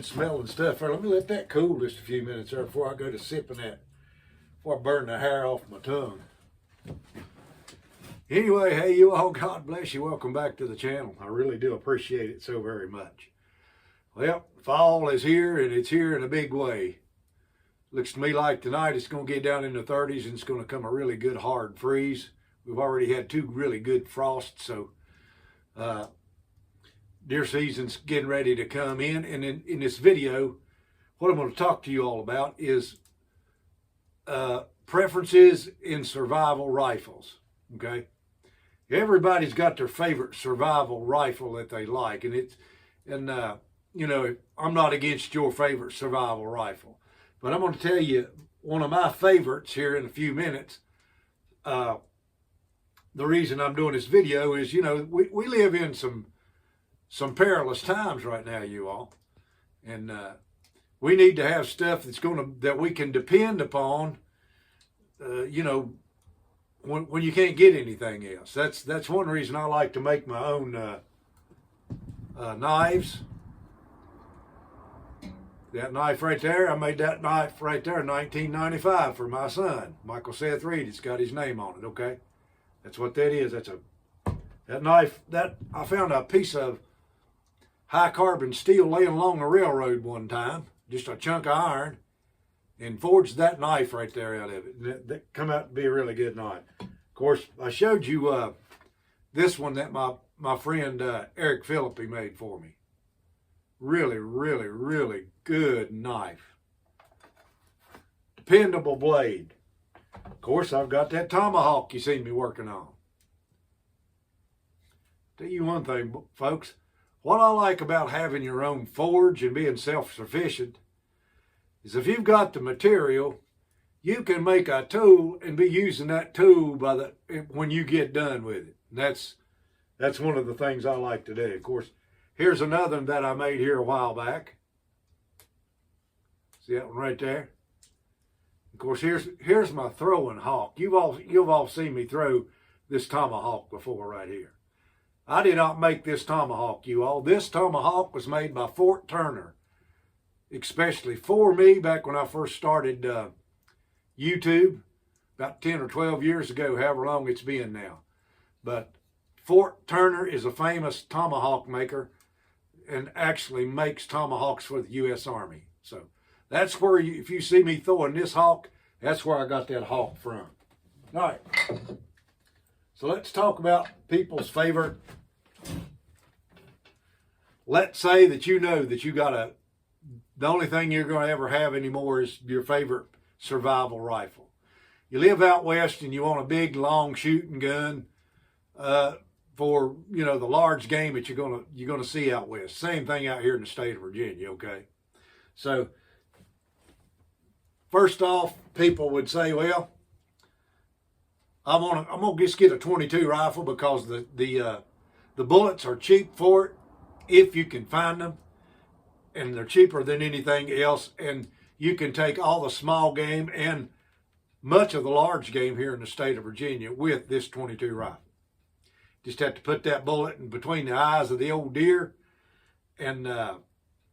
good smelling stuff there. Let me let that cool just a few minutes there before I go to sipping that, before I burn the hair off my tongue. Anyway, hey you all, God bless you. Welcome back to the channel. I really do appreciate it so very much. Well, fall is here, and it's here in a big way. Looks to me like tonight it's going to get down in the 30s, and it's going to come a really good hard freeze. We've already had 2 really good frosts, so deer season's getting ready to come in. And in this video, what I'm going to talk to you all about is preferences in survival rifles, okay? Everybody's got their favorite survival rifle that they like, and you know, I'm not against your favorite survival rifle, but I'm going to tell you one of my favorites here in a few minutes. The reason I'm doing this video is, you know, we live in some perilous times right now, you all, and we need to have stuff that we can depend upon, you know, when you can't get anything else. That's one reason I like to make my own knives. That knife right there, I made that knife right there in 1995 for my son, Michael Seth Reed. It's got his name on it, okay? That's what that is. That knife, I found a piece of high carbon steel laying along the railroad one time, just a chunk of iron, and forged that knife right there out of it. And that come out to be a really good knife. Of course, I showed you this one that my friend Eric Philippi made for me. Really, really, really good knife. Dependable blade. Of course, I've got that tomahawk you see me working on. Tell you one thing, folks. What I like about having your own forge and being self-sufficient is if you've got the material, you can make a tool and be using that tool when you get done with it. And that's one of the things I like to do. Of course, here's another one that I made here a while back. See that one right there? Of course, here's my throwing hawk. You've all seen me throw this tomahawk before right here. I did not make this tomahawk, you all. This tomahawk was made by Fort Turner, especially for me back when I first started YouTube, about 10 or 12 years ago, however long it's been now. But Fort Turner is a famous tomahawk maker and actually makes tomahawks for the U.S. Army. So that's where, if you see me throwing this hawk, that's where I got that hawk from. All right. So let's talk about people's favorite. Let's say that you know that the only thing you're going to ever have anymore is your favorite survival rifle. You live out west and you want a big, long shooting gun for, you know, the large game that you're gonna see out west. Same thing out here in the state of Virginia, okay? So first off, people would say, well, I'm gonna just get a 22 rifle because the bullets are cheap for it if you can find them, and they're cheaper than anything else, and you can take all the small game and much of the large game here in the state of Virginia with this 22 rifle. Just have to put that bullet in between the eyes of the old deer, and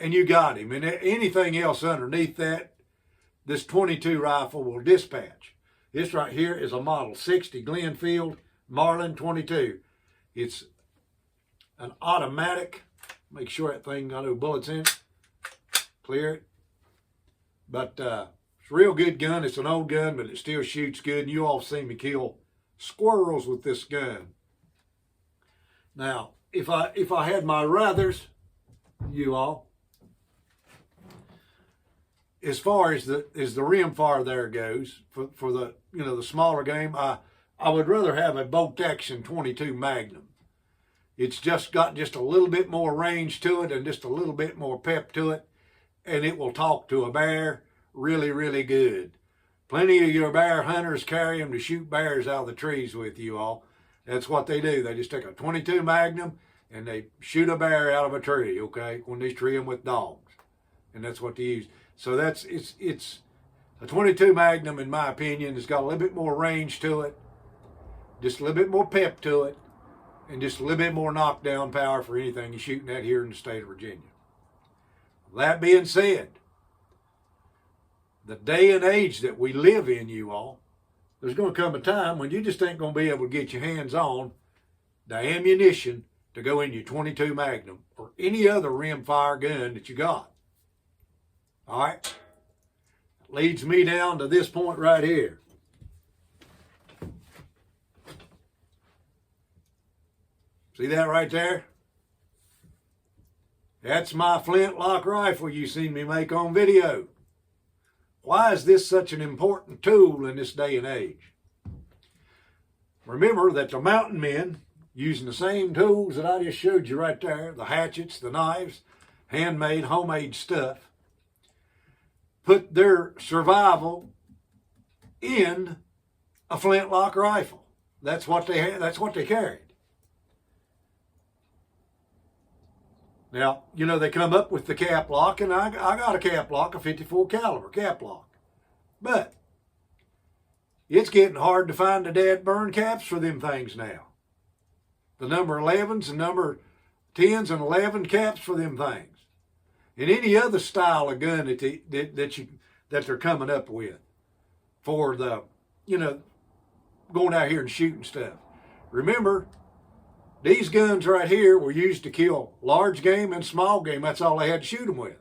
you got him. And anything else underneath that, this 22 rifle will dispatch. This right here is a Model 60 Glenfield Marlin 22. It's an automatic. Make sure that thing got no bullets in it. Clear it. But it's a real good gun. It's an old gun, but it still shoots good. And you all seen me kill squirrels with this gun. Now, if I had my ruthers, you all, as far as the rimfire there goes, for the, you know, the smaller game, I would rather have a bolt action 22 Magnum. It's just got just a little bit more range to it and just a little bit more pep to it, and it will talk to a bear really, really good. Plenty of your bear hunters carry them to shoot bears out of the trees with, you all. That's what they do. They just take a 22 Magnum and they shoot a bear out of a tree, okay, when they tree them with dogs. And that's what they use. So it's a 22 Magnum, in my opinion. It's got a little bit more range to it, just a little bit more pep to it, and just a little bit more knockdown power for anything you're shooting at here in the state of Virginia. That being said, the day and age that we live in, you all, there's going to come a time when you just ain't going to be able to get your hands on the ammunition to go in your 22 Magnum or any other rimfire gun that you got. All right? Leads me down to this point right here. See that right there? That's my flintlock rifle you seen me make on video. Why is this such an important tool in this day and age? Remember that the mountain men, using the same tools that I just showed you right there, the hatchets, the knives, handmade, homemade stuff, put their survival in a flintlock rifle. That's what they had, that's what they carried. Now, you know, they come up with the cap lock, and I got a cap lock, a 54 caliber cap lock. But it's getting hard to find the dad burn caps for them things now. The number 11s and number 10s and 11 caps for them things. And any other style of gun that they're coming up with for the, you know, going out here and shooting stuff. Remember, these guns right here were used to kill large game and small game. That's all they had to shoot them with.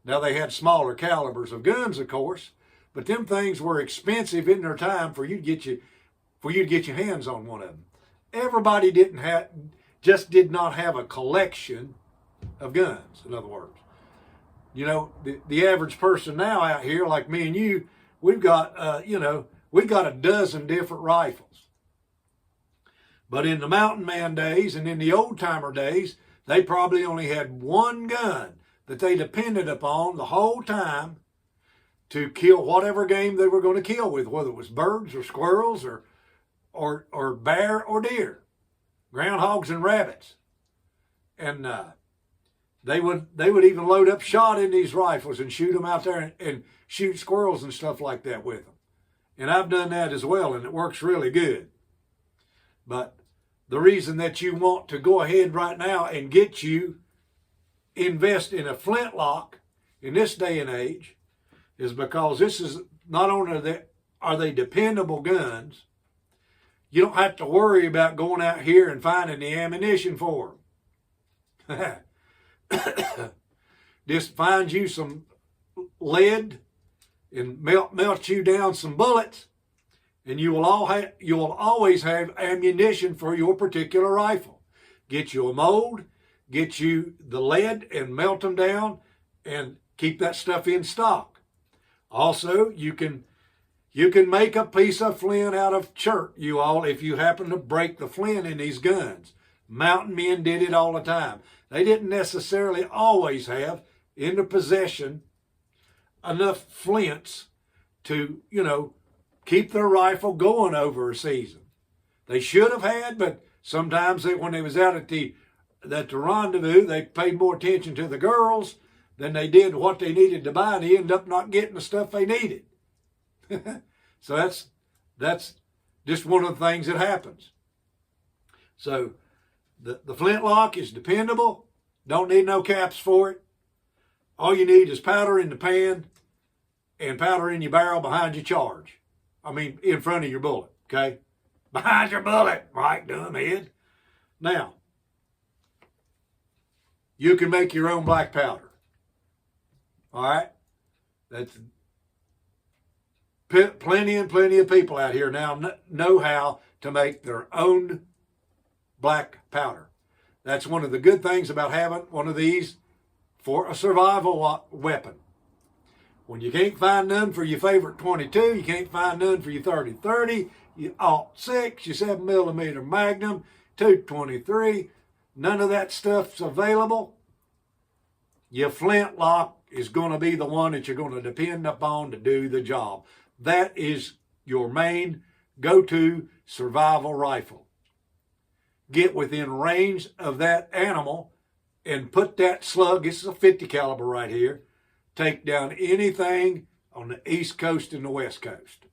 Now, they had smaller calibers of guns, of course, but them things were expensive in their time for you to get your hands on one of them. Everybody just did not have a collection of guns, in other words. You know, the average person now out here, like me and you, we've got a dozen different rifles. But in the mountain man days and in the old timer days, they probably only had one gun that they depended upon the whole time to kill whatever game they were going to kill with, whether it was birds or squirrels or bear or deer, groundhogs and rabbits. And they would even load up shot in these rifles and shoot them out there and shoot squirrels and stuff like that with them. And I've done that as well, and it works really good. But the reason that you want to go ahead right now and invest in a flintlock in this day and age is because this is not only are they dependable guns, you don't have to worry about going out here and finding the ammunition for them. Just find you some lead and melt you down some bullets, and you will always have ammunition for your particular rifle. Get you a mold, get you the lead and melt them down and keep that stuff in stock. Also, you can make a piece of flint out of chert, you all, if you happen to break the flint in these guns. Mountain men did it all the time. They didn't necessarily always have in their possession enough flints to, keep their rifle going over a season. They should have had, but sometimes when they was out at the rendezvous, they paid more attention to the girls than they did what they needed to buy, and they ended up not getting the stuff they needed. So that's just one of the things that happens. So the flintlock is dependable. Don't need no caps for it. All you need is powder in the pan and powder in your barrel behind your charge. I mean, in front of your bullet, okay? Behind your bullet, right, dumbhead. Now, you can make your own black powder. All right? That's plenty of people out here now know how to make their own black powder. That's one of the good things about having one of these for a survival weapon. When you can't find none for your favorite 22, you can't find none for your 30-30, your .6, your 7mm Magnum, 223, none of that stuff's available, your flintlock is going to be the one that you're going to depend upon to do the job. That is your main go-to survival rifle. Get within range of that animal and put that slug, this is a 50 caliber right here, take down anything on the East Coast and the West Coast.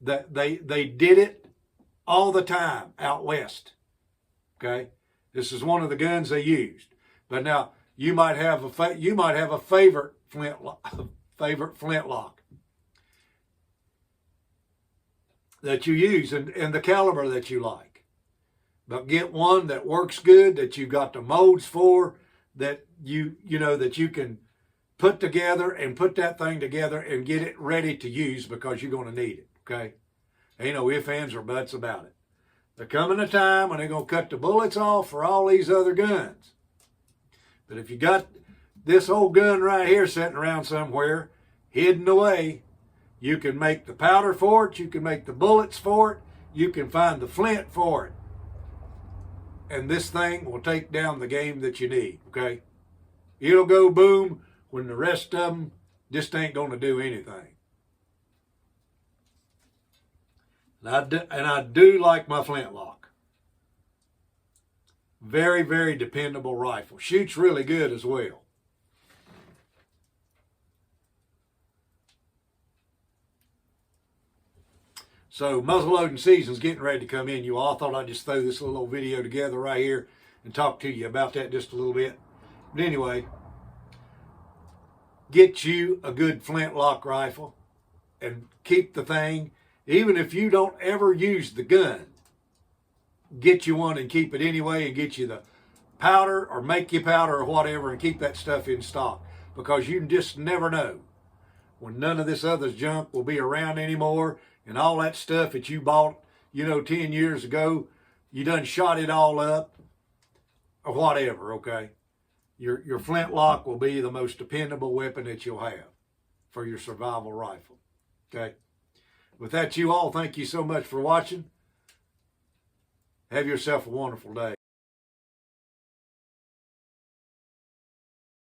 They did it all the time out west. Okay? This is one of the guns they used. But now, You might have a favorite flintlock that you use and the caliber that you like. But get one that works good, that you got the molds for, that you know that you can put together and put that thing together and get it ready to use, because you're going to need it, okay? Ain't no ifs, ands, or buts about it. There coming a time when they're going to cut the bullets off for all these other guns. But if you got this old gun right here sitting around somewhere, hidden away, you can make the powder for it, you can make the bullets for it, you can find the flint for it. And this thing will take down the game that you need, okay? It'll go boom when the rest of them just ain't going to do anything. And I do like my flintlock. Very, very dependable rifle. Shoots really good as well. So muzzleloading season's getting ready to come in, you all. I thought I'd just throw this little video together right here and talk to you about that just a little bit. But anyway, get you a good flintlock rifle and keep the thing. Even if you don't ever use the gun, get you one and keep it anyway, and get you the powder or make you powder or whatever, and keep that stuff in stock, because you just never know when none of this other junk will be around anymore, and all that stuff that you bought, 10 years ago, you done shot it all up or whatever, okay? Your flintlock will be the most dependable weapon that you'll have for your survival rifle, okay? With that, you all, thank you so much for watching. Have yourself a wonderful day.